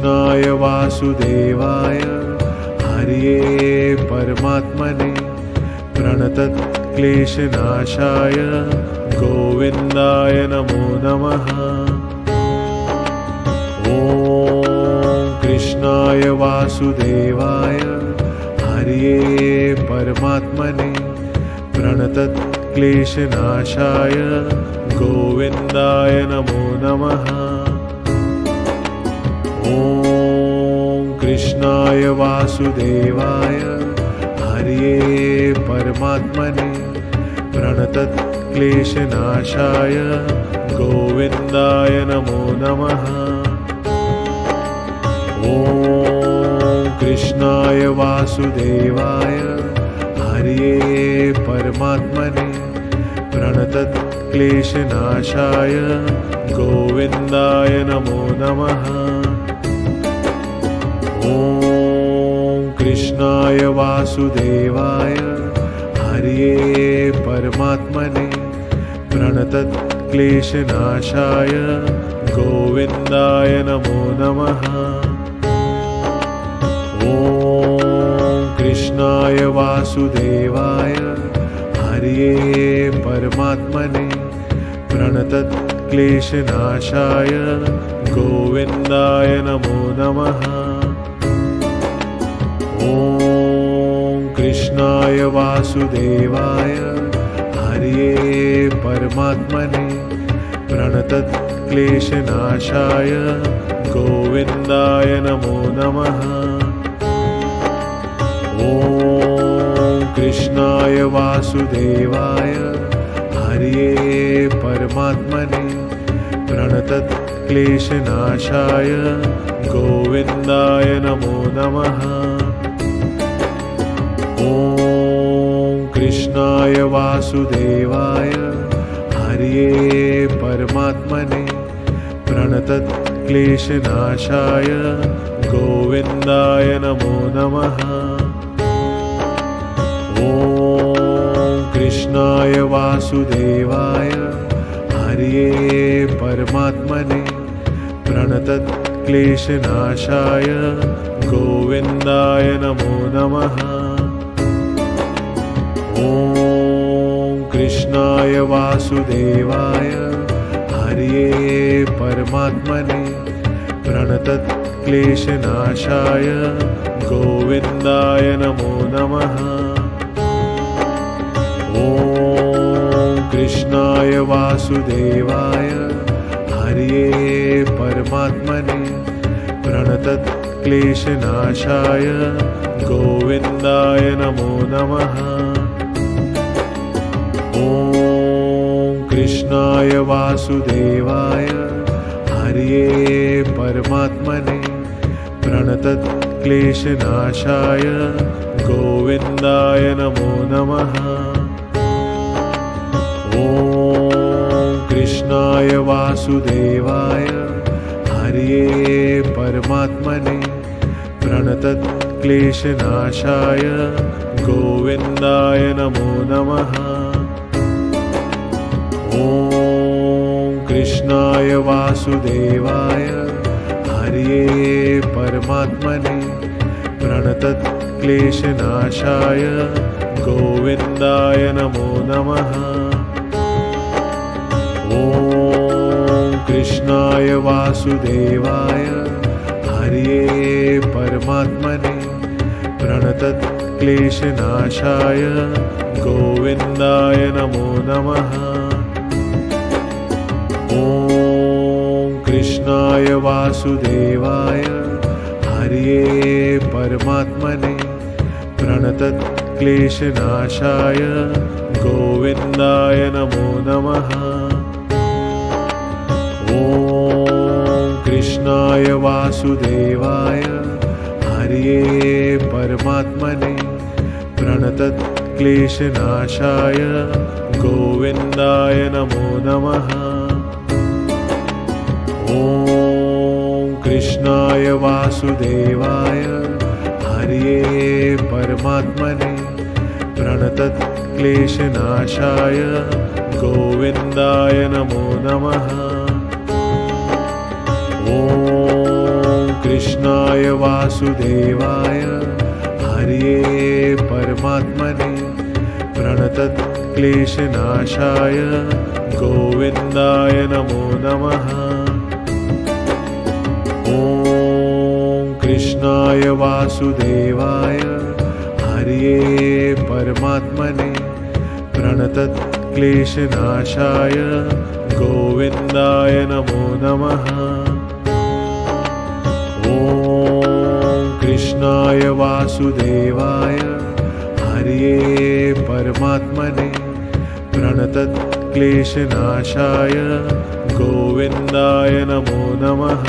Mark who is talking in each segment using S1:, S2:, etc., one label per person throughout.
S1: कृष्णाय वासुदेवाय हरये परमात्मने प्रणतक्लेशनाशाय गोविन्दाय नमो नमः। ॐ कृष्णाय वासुदेवाय हरये परमात्मने प्रणतक्लेशनाशाय गोविन्दाय नमो नमः। ॐ कृष्णाय वासुदेवाय हरये परमात्मने प्रणतक्लेशनाशाय गोविन्दाय नमो नमः। ॐ कृष्णाय वासुदेवाय हरये परमात्मने प्रणतक्लेशनाशाय गोविन्दाय नमो नमः। ॐ कृष्णाय वासुदेवाय हरये परमात्मने प्रणतक्लेशनाशाय गोविन्दाय नमो नमः। ॐ कृष्णाय वासुदेवाय हरये परमात्मने प्रणतक्लेशनाशाय गोविन्दाय नमो नमः। ॐ कृष्णाय वासुदेवाय हरये परमात्मने प्रणतक्लेशनाशाय गोविन्दाय नमो नमः। ॐ कृष्णाय वासुदेवाय हरये परमात्मने प्रणतक्लेशनाशाय गोविन्दाय नमो नमः। ॐ कृष्णाय वासुदेवाय हरये परमात्मने प्रणतक्लेशनाशाय गोविन्दाय नमो नमः। ॐ कृष्णाय वासुदेवाय हरये परमात्मने प्रणतक्लेशनाशाय गोविन्दाय नमो नमः। ॐ कृष्णाय वासुदेवाय हरये परमात्मने प्रणतक्लेशनाशाय गोविन्दाय नमो नमः। ॐ कृष्णाय वासुदेवाय हरये परमात्मने प्रणतक्लेशनाशाय गोविन्दाय नमो नमः। ॐ कृष्णाय वासुदेवाय हरये परमात्मने प्रणतक्लेशनाशाय गोविन्दाय नमो नमः। ॐ कृष्णाय वासुदेवाय हरये परमात्मने प्रणतक्लेशनाशाय गोविन्दाय नमो नमः। ॐ कृष्णाय वासुदेवाय हरये परमात्मने प्रणतक्लेशनाशाय गोविन्दाय नमो नमः। ॐ कृष्णाय वासुदेवाय हरये परमात्मने प्रणतक्लेशनाशाय गोविन्दाय नमो नमः। ॐ कृष्णाय वासुदेवाय हरये परमात्मने प्रणतक्लेशनाशाय गोविन्दाय नमो नमः। ॐ कृष्णाय वासुदेवाय हरये परमात्मने प्रणतक्लेशनाशाय गोविन्दाय नमो नमः। ॐ कृष्णाय वासुदेवाय हरये परमात्मने प्रणतक्लेशनाशाय गोविन्दाय नमो नमः। ॐ कृष्णाय वासुदेवाय हरये परमात्मने प्रणतक्लेशनाशाय गोविन्दाय नमो नमः। ॐ कृष्णाय वासुदेवाय हरये परमात्मने प्रणतक्लेशनाशाय गोविन्दाय नमो नमः। ॐ कृष्णाय वासुदेवाय हरये परमात्मने प्रणतक्लेशनाशाय गोविन्दाय नमो नमः।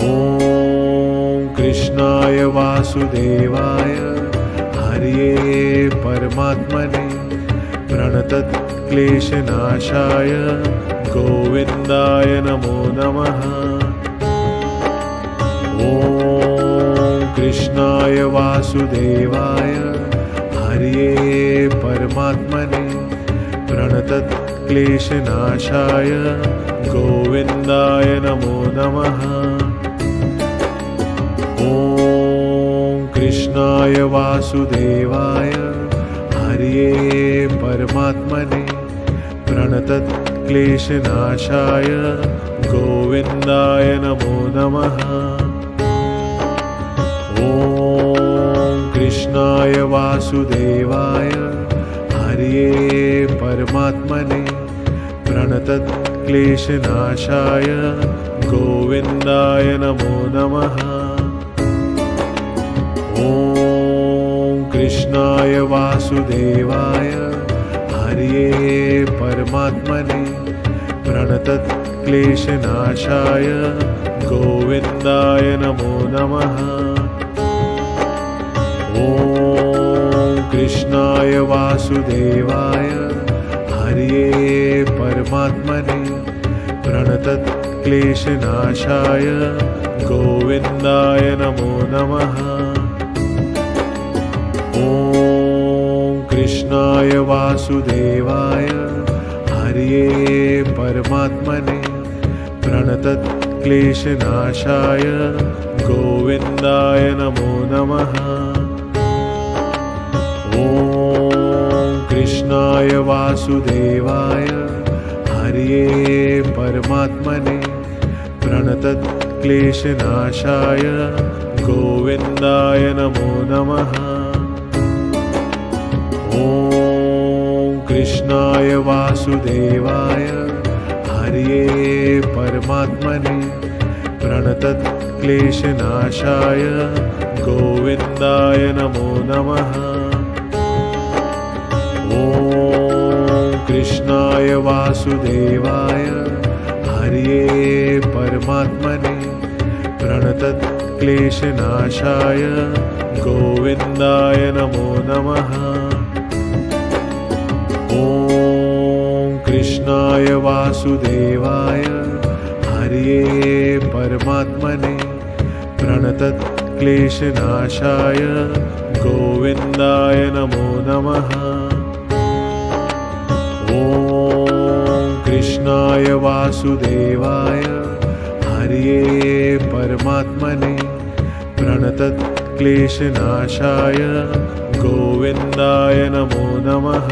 S1: ॐ कृष्णाय वासुदेवाय हरये परमात्मने प्रणतक्लेशनाशाय गोविन्दाय नमो नमः। ॐ कृष्णाय वासुदेवाय हरये परमात्मने प्रणतक्लेशनाशाय गोविन्दाय नमो नमः। ॐ कृष्णाय वासुदेवाय हरये परमात्मने प्रणतक्लेशनाशाय गोविन्दाय नमो नमः। ॐ कृष्णाय वासुदेवाय हरये परमात्मने प्रणतक्लेशनाशाय गोविन्दाय नमो नमः। ॐ कृष्णाय वासुदेवाय हरये परमात्मने प्रणतक्लेशनाशाय गोविन्दाय नमो नमः। ॐ कृष्णाय वासुदेवाय हरये परमात्मने प्रणतक्लेशनाशाय गोविन्दाय नमो नमः। ॐ कृष्णाय वासुदेवाय हरये परमात्मने प्रणतक्लेशनाशाय गोविन्दाय नमो नमः। ॐ कृष्णाय वासुदेवाय हरये परमात्मने प्रणतक्लेशनाशाय गोविन्दाय नमो नमः। ॐ कृष्णाय वासुदेवाय हरये परमात्मने प्रणतक्लेशनाशाय गोविन्दाय नमो नमः। ॐ कृष्णाय वासुदेवाय हरये परमात्मने प्रणतक्लेशनाशाय गोविन्दाय नमो नमः। ॐ कृष्णाय वासुदेवाय हरये परमात्मने प्रणतक्लेशनाशाय गोविन्दाय नमो नमः। ॐ कृष्णाय वासुदेवाय हरये परमात्मने प्रणतक्लेशनाशाय गोविन्दाय नमो नमः।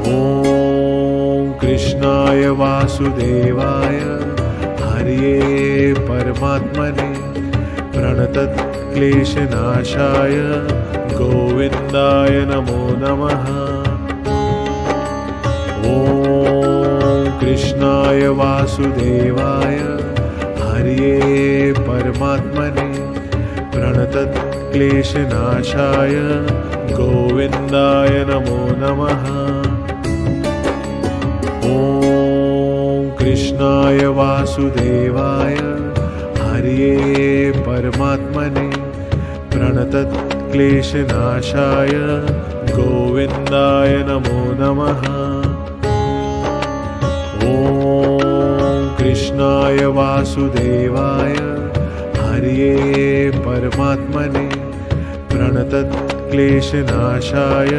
S1: ॐ कृष्णाय वासुदेवाय हरये परमात्मने प्रणतक्लेशनाशाय गोविन्दाय नमो नमः। ॐ कृष्णाय वासुदेवाय हरये परमात्मने प्रणतक्लेशनाशाय गोविन्दाय नमो नमः। ॐ कृष्णाय वासुदेवाय हरये परमात्मने प्रणतक्लेशनाशाय गोविन्दाय नमो नमः। ॐ कृष्णाय वासुदेवाय हरये परमात्मने प्रणतक्लेशनाशाय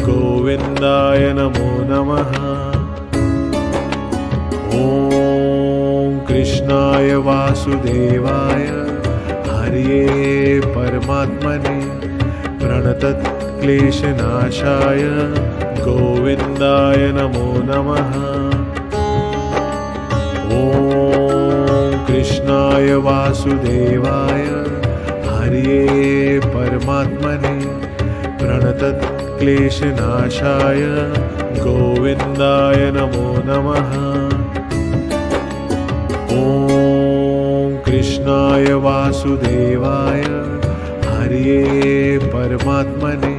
S1: गोविन्दाय नमो नमः। ॐ कृष्णाय वासुदेवाय हरये परमात्मने प्रणतक्लेशनाशाय गोविन्दाय नमो नमः। ॐ कृष्णाय वासुदेवाय हरये परमात्मने प्रणतक्लेशनाशाय गोविन्दाय नमो नमः। ॐ कृष्णाय वासुदेवाय हरये परमात्मने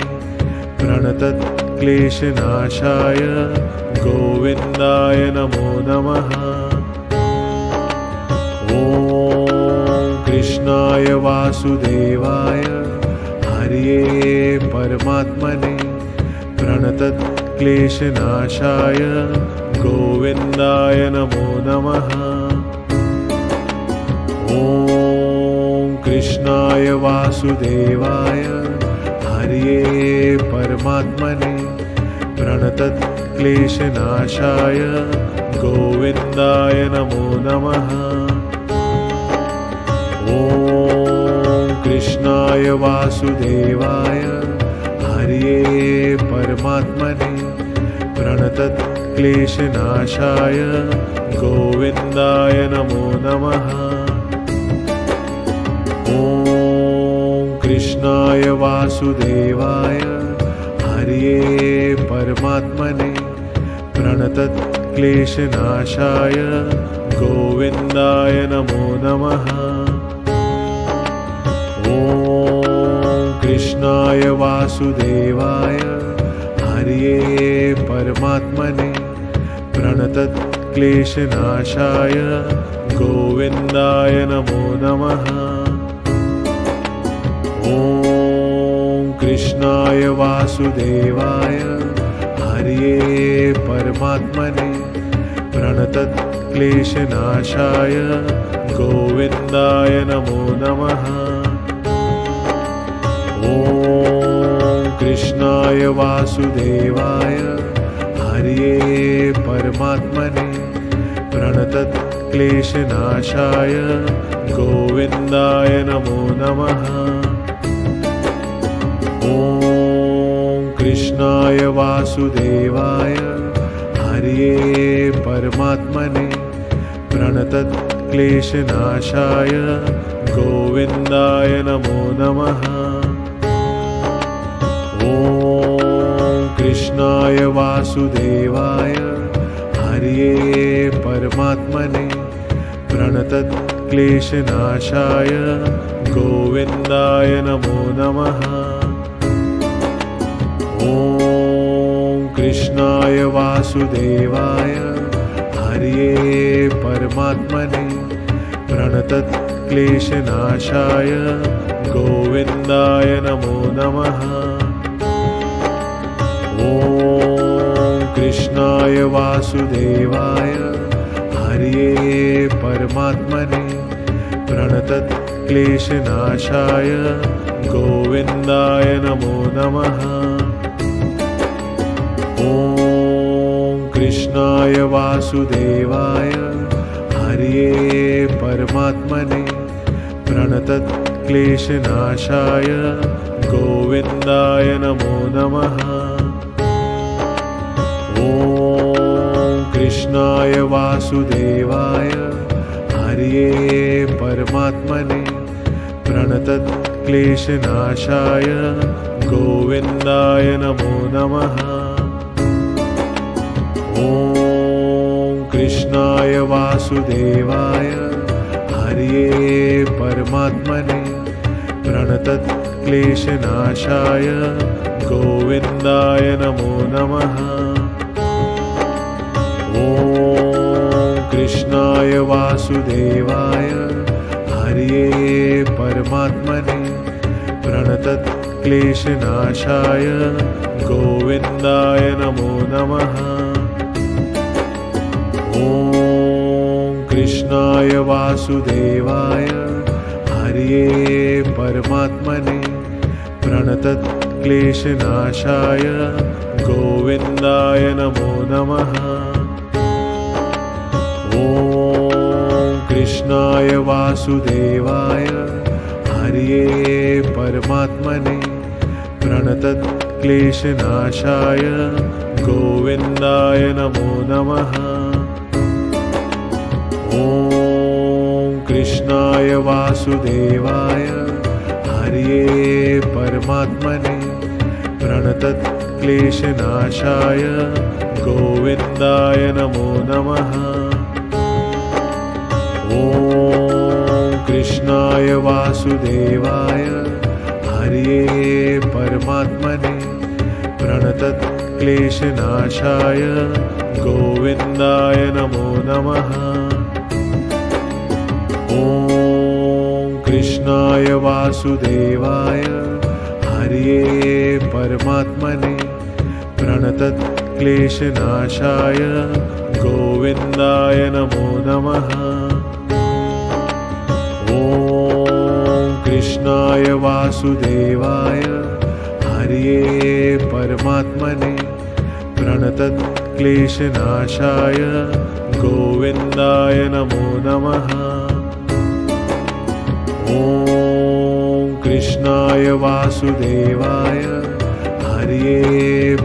S1: प्रणतक्लेशनाशाय गोविन्दाय नमो नमः। ॐ कृष्णाय वासुदेवाय हरये परमात्मने प्रणतक्लेशनाशाय गोविन्दाय नमो नमः। ॐ कृष्णाय वासुदेवाय हरये परमात्मने प्रणतक्लेशनाशाय गोविन्दाय नमो नमः। ॐ कृष्णाय वासुदेवाय हरये परमात्मने प्रणतक्लेशनाशाय गोविन्दाय नमो नमः। ॐ कृष्णाय वासुदेवाय हरये परमात्मने प्रणतक्लेशनाशाय गोविन्दाय नमो नमः। ॐ कृष्णाय वासुदेवाय हरये परमात्मने प्रणतक्लेशनाशाय गोविन्दाय नमो नमः। ॐ कृष्णाय वासुदेवाय हरये परमात्मने प्रणतक्लेशनाशाय गोविन्दाय नमो नमः। ॐ कृष्णाय वासुदेवाय हरये परमात्मने प्रणतक्लेशनाशाय गोविन्दाय नमो नमः। ॐ कृष्णाय वासुदेवाय हरये परमात्मने प्रणतक्लेशनाशाय गोविन्दाय नमो नमः। ॐ कृष्णाय वासुदेवाय हरये परमात्मने प्रणतक्लेशनाशाय गोविन्दाय नमो नमः। ॐ कृष्णाय वासुदेवाय हरये परमात्मने प्रणतक्लेशनाशाय गोविन्दाय नमो नमः। ॐ कृष्णाय वासुदेवाय हरये परमात्मने प्रणतक्लेशनाशाय गोविन्दाय नमो नमः। ॐ कृष्णाय वासुदेवाय हरये परमात्मने प्रणतक्लेशनाशाय गोविन्दाय नमो नमः। ॐ कृष्णाय वासुदेवाय हरये परमात्मने प्रणतक्लेशनाशाय गोविन्दाय नमो नमः। ॐ कृष्णाय वासुदेवाय हरये परमात्मने प्रणतक्लेशनाशाय गोविन्दाय नमो नमः। ॐ कृष्णाय वासुदेवाय हरये परमात्मने प्रणतक्लेशनाशाय गोविन्दाय नमो नमः। ॐ कृष्णाय वासुदेवाय हरये परमात्मने प्रणतक्लेशनाशाय गोविन्दाय नमो नमः। ॐ कृष्णाय वासुदेवाय हरये परमात्मने प्रणतक्लेशनाशाय गोविन्दाय नमो नमः। ॐ कृष्णाय वासुदेवाय हरये परमात्मने प्रणतक्लेशनाशाय गोविन्दाय नमो नमः। ॐ कृष्णाय वासुदेवाय हरये परमात्मने प्रणतक्लेशनाशाय गोविन्दाय नमो नमः। ॐ कृष्णाय वासुदेवाय हरये परमात्मने प्रणतक्लेशनाशाय गोविन्दाय नमो नमः। ॐ कृष्णाय वासुदेवाय हरये परमात्मने प्रणतक्लेशनाशाय गोविन्दाय नमो नमः। ॐ कृष्णाय वासुदेवाय हरये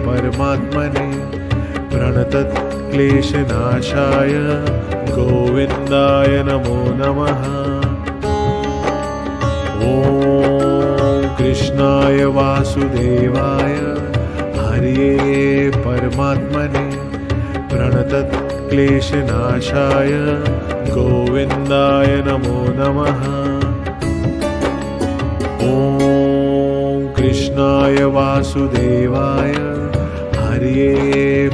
S1: परमात्मने प्रणतक्लेशनाशाय गोविन्दाय नमो नमः। ॐ कृष्णाय वासुदेवाय हरये परमात्मने प्रणतक्लेशनाशाय गोविन्दाय नमो नमः। ॐ कृष्णाय वासुदेवाय हरये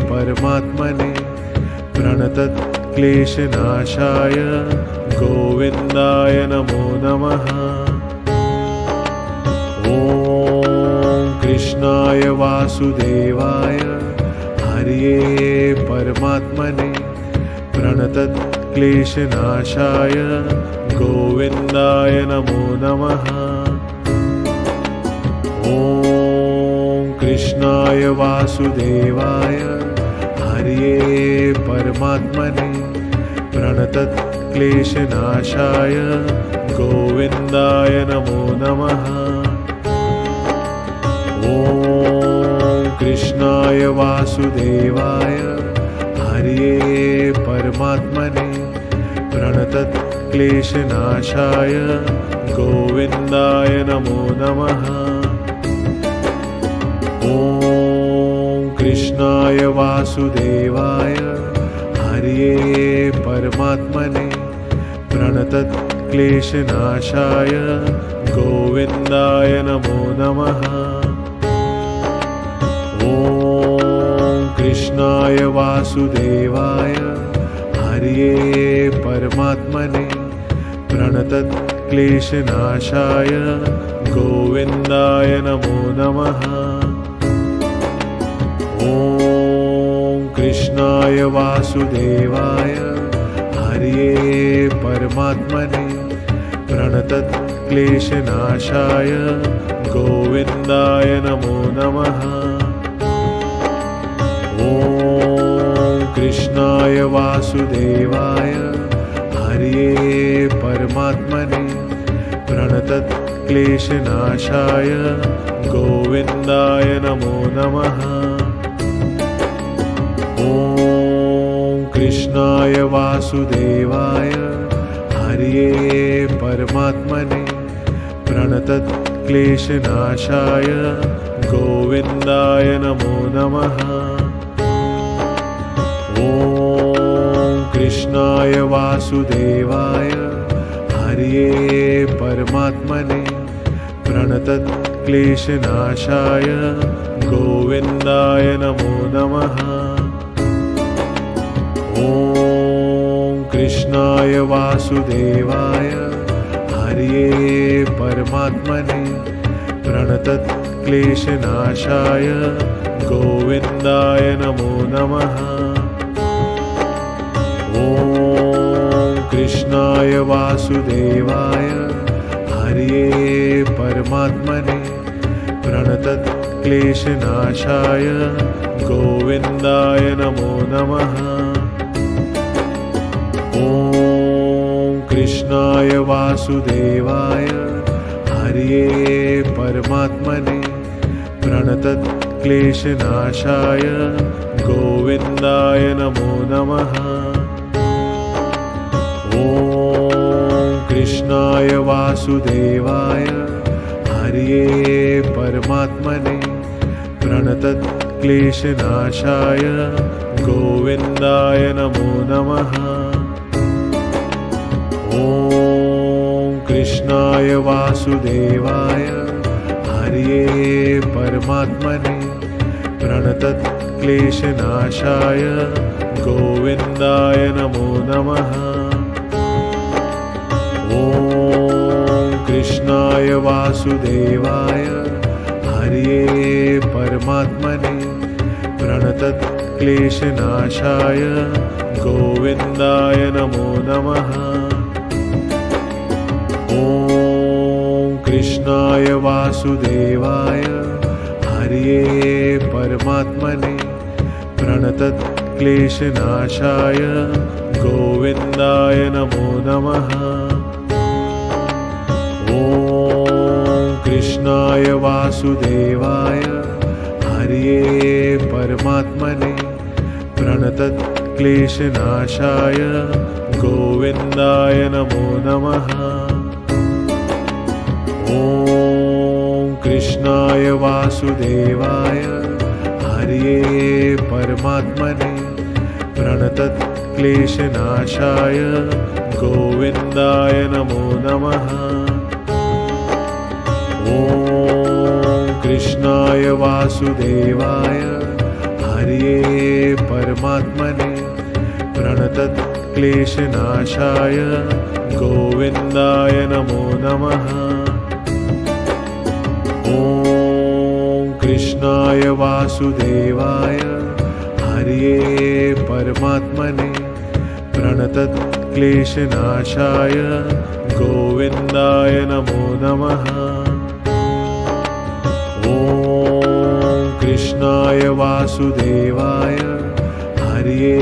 S1: परमात्मने प्रणतक्लेशनाशाय गोविन्दाय नमो नमः। ॐ कृष्णाय वासुदेवाय हरये परमात्मने प्रणतक्लेशनाशाय गोविन्दाय नमो नमः। ॐ कृष्णाय वासुदेवाय हरये परमात्मने प्रणतक्लेशनाशाय गोविन्दाय नमो नमः। ॐ कृष्णाय वासुदेवाय हरये परमात्मने प्रणतक्लेशनाशाय गोविन्दाय नमो नमः। ॐ कृष्णाय वासुदेवाय हरये परमात्मने प्रणतक्लेशनाशाय गोविन्दाय नमो नमः। ॐ कृष्णाय वासुदेवाय हरये परमात्मने प्रणतक्लेशनाशाय गोविन्दाय नमो नमः। ॐ कृष्णाय वासुदेवाय हरये परमात्मने प्रणतक्लेशनाशाय गोविन्दाय नमो नमः। ॐ कृष्णाय वासुदेवाय हरये परमात्मने प्रणतक्लेशनाशाय गोविन्दाय नमो नमः। ॐ कृष्णाय वासुदेवाय हरये परमात्मने प्रणतक्लेशनाशाय गोविन्दाय नमो नमः। ॐ कृष्णाय वासुदेवाय हरये परमात्मने प्रणतक्लेशनाशाय गोविन्दाय नमो नमः। ॐ कृष्णाय वासुदेवाय हरये परमात्मने प्रणतक्लेशनाशाय गोविन्दाय नमो नमः। ॐ कृष्णाय वासुदेवाय हरये परमात्मने प्रणतक्लेशनाशाय गोविन्दाय नमो नमः। ॐ कृष्णाय वासुदेवाय हरये परमात्मने प्रणतक्लेशनाशाय गोविन्दाय नमो नमः। ॐ कृष्णाय वासुदेवाय हरये परमात्मने प्रणतक्लेशनाशाय गोविन्दाय नमो नमः। ॐ कृष्णाय वासुदेवाय हरये परमात्मने प्रणतक्लेशनाशाय गोविन्दाय नमो नमः। ॐ कृष्णाय वासुदेवाय हरये परमात्मने प्रणतक्लेशनाशाय गोविन्दाय नमो नमः। ॐ कृष्णाय वासुदेवाय हरये परमात्मने प्रणतक्लेशनाशाय गोविन्दाय नमो नमः। ॐ कृष्णाय वासुदेवाय हरये परमात्मने प्रणतक्लेशनाशाय गोविन्दाय नमो नमः। ॐ कृष्णाय वासुदेवाय हरये परमात्मने प्रणतक्लेशनाशाय गोविन्दाय नमो नमः। ॐ कृष्णाय वासुदेवाय हरये परमात्मने प्रणतक्लेशनाशाय गोविन्दाय नमो नमः। ॐ कृष्णाय वासुदेवाय हरये परमात्मने प्रणतक्लेशनाशाय गोविन्दाय नमो नमः। ॐ कृष्णाय वासुदेवाय हरये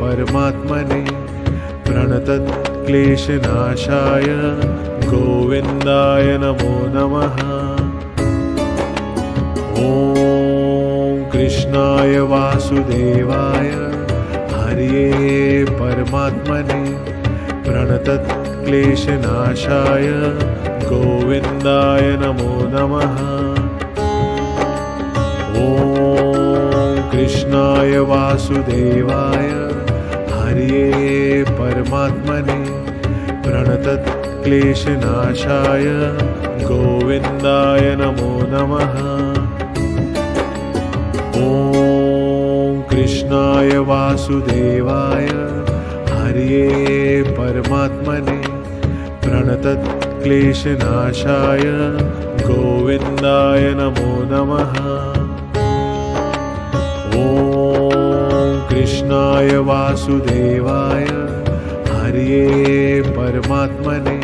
S1: परमात्मने प्रणतक्लेशनाशाय गोविन्दाय नमो नमः। ॐ कृष्णाय वासुदेवाय हरये परमात्मने प्रणतक्लेशनाशाय गोविन्दाय नमो नमः। ॐ कृष्णाय वासुदेवाय हरये परमात्मने प्रणतक्लेशनाशाय गोविन्दाय नमो नमः। ॐ कृष्णाय वासुदेवाय हरये परमात्मने प्रणतक्लेशनाशाय गोविन्दाय नमो नमः। ॐ कृष्णाय वासुदेवाय हरये परमात्मने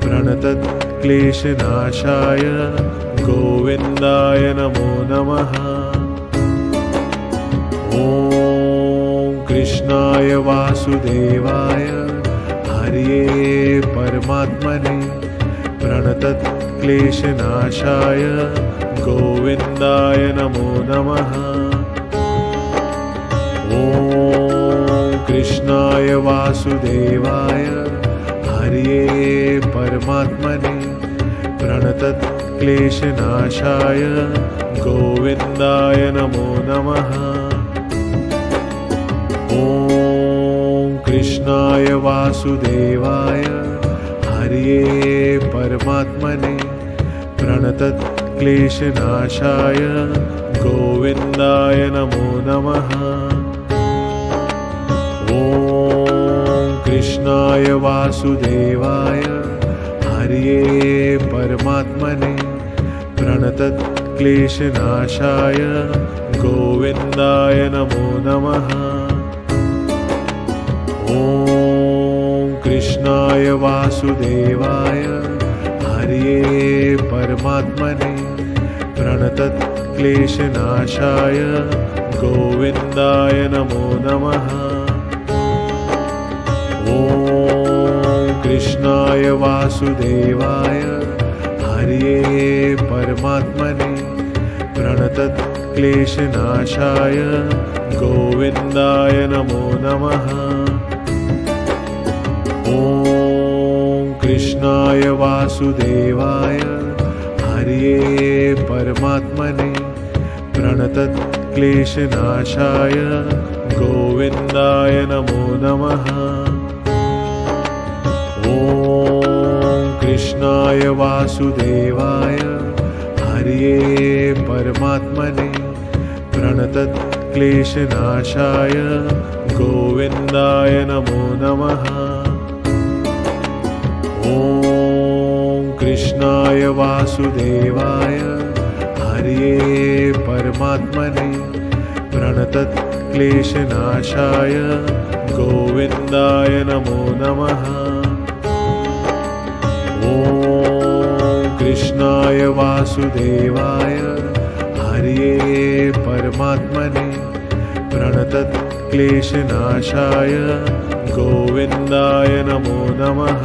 S1: प्रणतक्लेशनाशाय गोविन्दाय नमो नमः। ॐ कृष्णाय वासुदेवाय हरये परमात्मने प्रणतक्लेशनाशाय गोविन्दाय नमो नमः। ॐ कृष्णाय वासुदेवाय हरये परमात्मने प्रणतक्लेशनाशाय गोविन्दाय नमो नमः। ॐ कृष्णाय वासुदेवाय हरये परमात्मने प्रणतक्लेशनाशाय गोविन्दाय नमो नमः। ॐ कृष्णाय वासुदेवाय हरये परमात्मने प्रणतक्लेशनाशाय गोविन्दाय नमो नमः। ॐ कृष्णाय वासुदेवाय हरये परमात्मने प्रणतक्लेशनाशाय गोविन्दाय नमो नमः। ॐ कृष्णाय वासुदेवाय हरये परमात्मने प्रणतक्लेशनाशाय गोविन्दाय नमो नमः। ॐ कृष्णाय वासुदेवाय हरये परमात्मने प्रणतक्लेशनाशाय गोविन्दाय नमो नमः। ॐ कृष्णाय वासुदेवाय हरये परमात्मने प्रणतक्लेशनाशाय गोविन्दाय नमो नमः। ॐ कृष्णाय वासुदेवाय हरये परमात्मने प्रणतक्लेशनाशाय गोविन्दाय नमो नमः। ॐ कृष्णाय वासुदेवाय हरये परमात्मने प्रणतक्लेशनाशाय गोविन्दाय नमो नमः।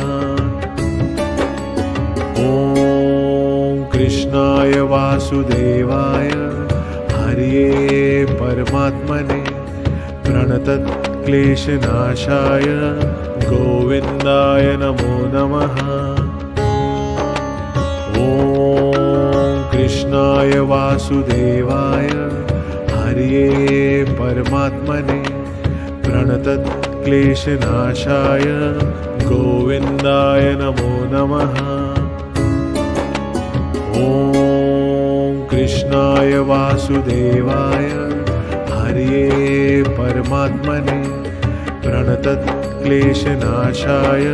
S1: ॐ कृष्णाय वासुदेवाय हरये परमात्मने प्रणतक्लेशनाशाय गोविन्दाय नमो नमः। ॐ कृष्णाय वासुदेवाय हरये परमात्मने प्रणतक्लेशनाशाय गोविन्दाय नमो नमः। ॐ कृष्णाय वासुदेवाय हरये परमात्मने प्रणतक्लेशनाशाय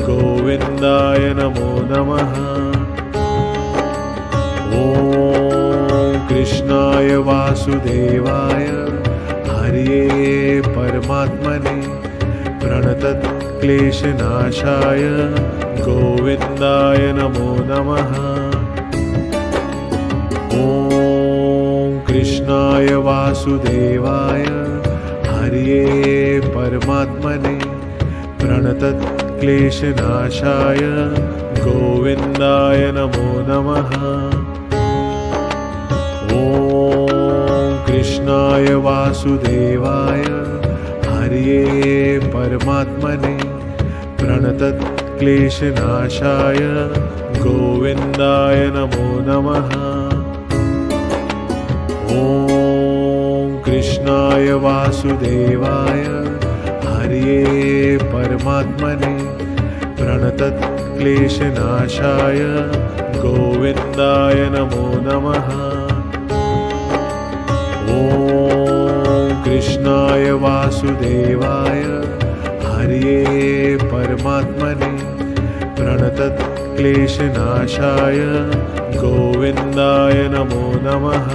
S1: गोविन्दाय नमो नमः। ॐ कृष्णाय वासुदेवाय हरये परमात्मने प्रणतक्लेशनाशाय गोविन्दाय नमो नमः। ॐ कृष्णाय वासुदेवाय हरये परमात्मने प्रणतक्लेशनाशाय गोविन्दाय नमो नमः। ॐ कृष्णाय वासुदेवाय हरये परमात्मने प्रणतक्लेशनाशाय गोविन्दाय नमो नमः। ॐ कृष्णाय वासुदेवाय हरये परमात्मने प्रणतक्लेशनाशाय गोविन्दाय नमो नमः। ॐ कृष्णाय वासुदेवाय हरये परमात्मने प्रणतक्लेशनाशाय गोविन्दाय नमो नमः।